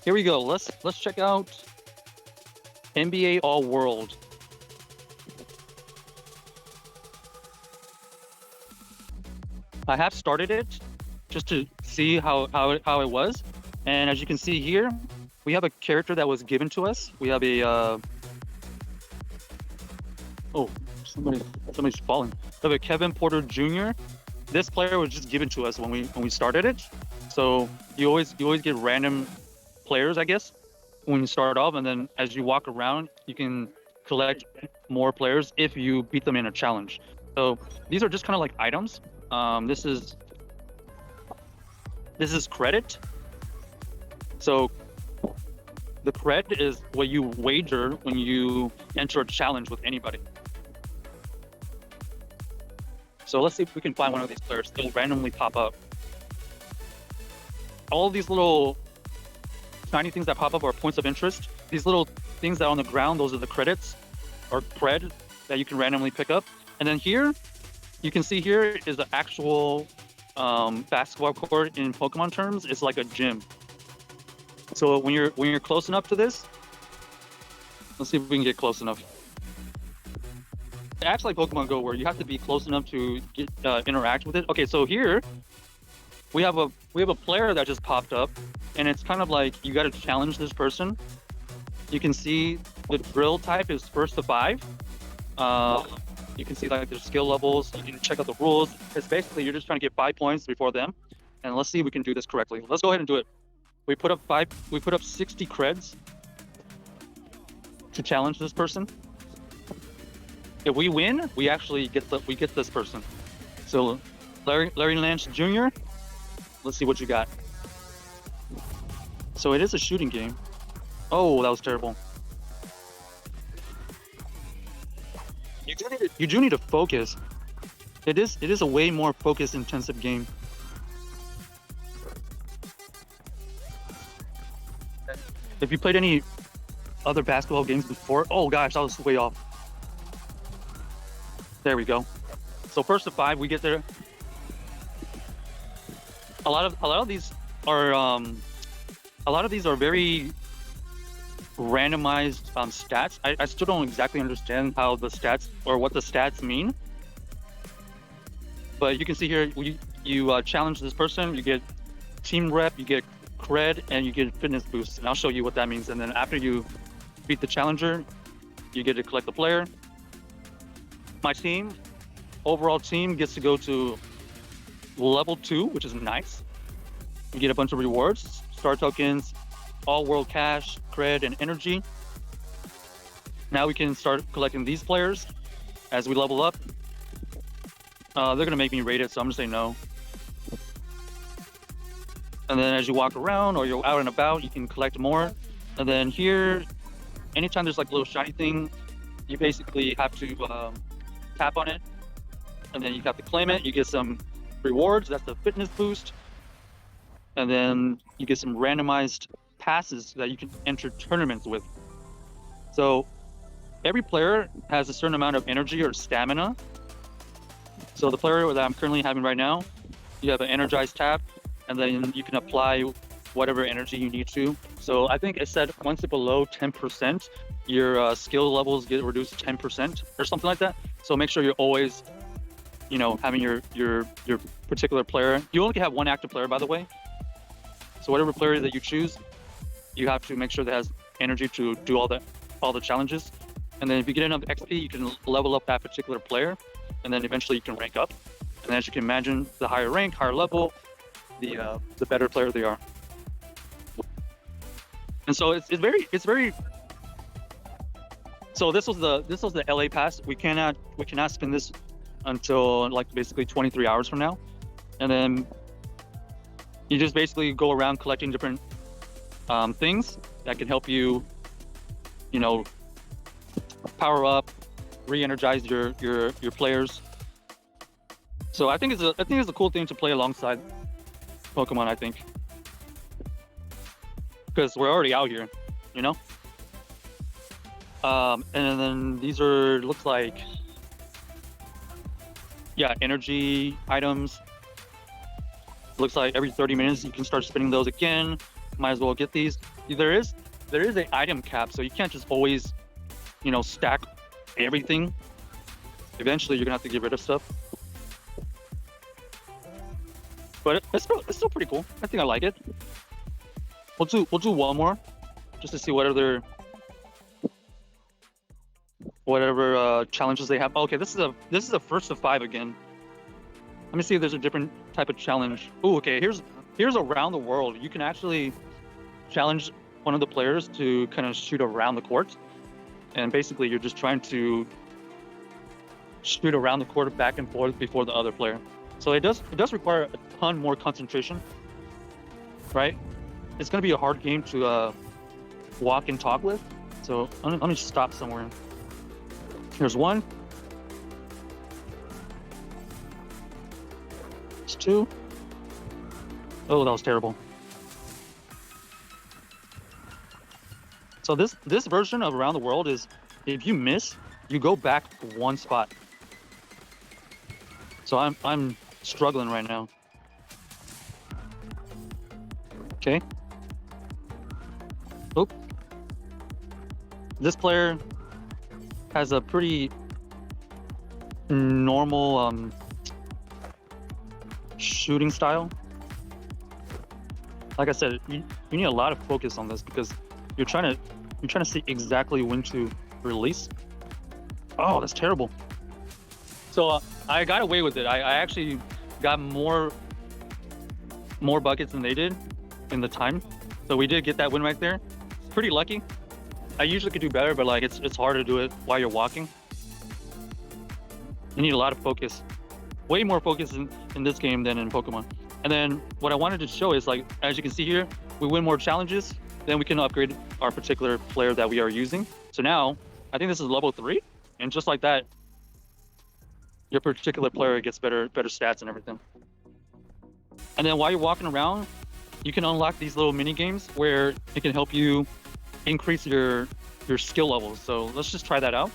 Here we go. Let's check out NBA All World. I have started it just to see how it was, and as you can see here, we have a character that was given to us. We have a oh, somebody's falling. We have a Kevin Porter Jr. This player was just given to us when we started it, so you always get random players, I guess, when you start off, and then as you walk around, you can collect more players if you beat them in a challenge. So these are just kind of like items. This is credit. So the cred is what you wager when you enter a challenge with anybody. So let's see if we can find one of these players. They'll randomly pop up. All of these little shiny things that pop up are points of interest. These little things that are on the ground, those are the credits or cred that you can randomly pick up. And then here, you can see here is the actual basketball court in Pokemon terms. It's like a gym. So when you're close enough to this, let's see if we can get close enough. It acts like Pokemon Go, where you have to be close enough to get, interact with it. Okay, so here we have a player that just popped up, and it's kind of like you got to challenge this person. You can see the drill type is first to 5. You can see like their skill levels. You can check out the rules. It's basically you're just trying to get 5 points before them, and let's see if we can do this correctly. Let's go ahead and do it. We put up 60 creds to challenge this person. If we win, we actually get this person. So Larry Lance Jr., let's see what you got. So it is a shooting game. Oh, that was terrible. You do need to focus. It is a way more focus intensive game. If you played any other basketball games before, oh gosh, that was way off. There we go. So first to 5, we get there. A lot of these are very randomized stats. I still don't exactly understand how the stats or what the stats mean. But you can see here, you challenge this person, you get team rep, you get cred, and you get fitness boost. And I'll show you what that means. And then after you beat the challenger, you get to collect the player. My team, overall team, gets to go to level 2, which is nice. You get a bunch of rewards, star tokens, all world cash, cred, and energy. Now we can start collecting these players as we level up. They're gonna make me rate it, so I'm gonna say no. And then as you walk around or you're out and about, you can collect more. And then here, anytime there's like a little shiny thing, you basically have to tap on it, and then you have to claim it. You get some rewards. That's the fitness boost. And then you get some randomized passes that you can enter tournaments with. So every player has a certain amount of energy or stamina. So the player that I'm currently having right now, you have an energized tap, and then you can apply whatever energy you need to. So I think it said once it's below 10%, your skill levels get reduced 10% or something like that. So make sure you're always, having your particular player. You only have one active player, by the way. So whatever player that you choose, you have to make sure that has energy to do all the challenges. And then if you get enough XP, you can level up that particular player, and then eventually you can rank up. And as you can imagine, the higher rank, higher level, the better player they are. And so it's very. So this was the LA pass. We cannot spin this until like basically 23 hours from now, and then you just basically go around collecting different things that can help you, power up, re-energize your players. So I think it's a cool thing to play alongside Pokemon. I think because we're already out here, and then these looks like energy items. Looks like every 30 minutes you can start spinning those again. might as well get these. There is an item cap, so you can't just always, stack everything. Eventually, you're gonna have to get rid of stuff. But it's still pretty cool. I think I like it. We'll do one more, just to see what other whatever challenges they have. Okay, this is a first of 5 again. Let me see if there's a different type of challenge. Oh, okay. Here's around the world. You can actually challenge one of the players to kind of shoot around the court, and basically you're just trying to shoot around the court back and forth before the other player. So it does require a ton more concentration, right? It's gonna be a hard game to walk and talk with. So let me stop somewhere. Here's one. It's 2. Oh, that was terrible. So this version of Around the World is, if you miss, you go back 1 spot. So I'm struggling right now. Okay. Oh. This player has a pretty normal shooting style. Like I said, you need a lot of focus on this because you're trying to see exactly when to release. Oh, that's terrible. So I got away with it. I actually got more buckets than they did in the time. So we did get that win right there. Pretty lucky. I usually could do better, but like it's hard to do it while you're walking. You need a lot of focus. Way more focus in this game than in Pokemon. And then what I wanted to show is, like, as you can see here, we win more challenges, then we can upgrade our particular player that we are using. So now, I think this is level 3, and just like that, your particular player gets better stats and everything. And then while you're walking around, you can unlock these little mini games where it can help you increase your skill levels. So let's just try that out.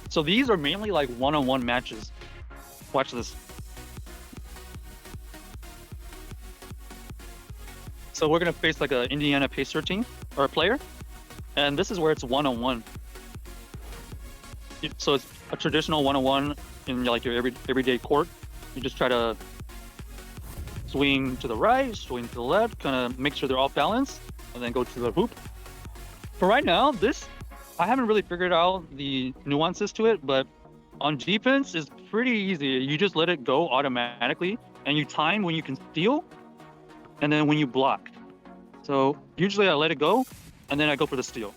So these are mainly like one-on-one matches. Watch this. So we're gonna face like an Indiana Pacer team or a player, and this is where it's one-on-one. So it's a traditional one-on-one in like your everyday court. You just try to swing to the right, swing to the left, kind of make sure they're off balance, and then go to the hoop. For right now, I haven't really figured out the nuances to it, but on defense is pretty easy. You just let it go automatically, and you time when you can steal, and then when you block. So usually I let it go, and then I go for the steal.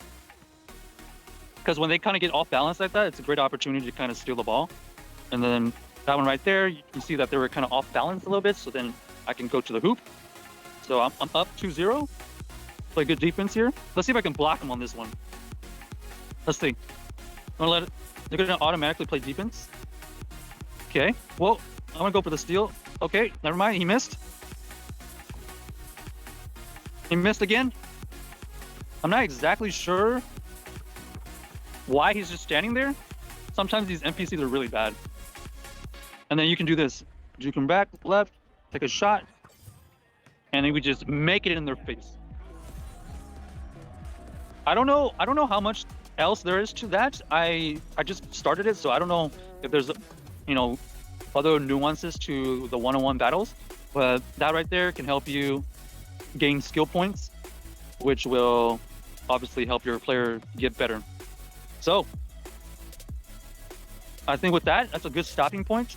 Because when they kind of get off balance like that, it's a great opportunity to kind of steal the ball. And then that one right there, you see that they were kind of off balance a little bit, so then I can go to the hoop. So I'm up 2-0. Play good defense here. Let's see if I can block them on this one. Let's see. They're gonna automatically play defense. Okay, well, I'm gonna go for the steal. Okay, never mind, he missed. He missed again. I'm not exactly sure why he's just standing there. Sometimes these NPCs are really bad. And then you can do this. You can back, left, take a shot, and then we just make it in their face. I don't know how much else there is to that. I just started it, so I don't know if there's other nuances to the one-on-one battles, but that right there can help you gain skill points, which will obviously help your player get better. So I think with that's a good stopping point.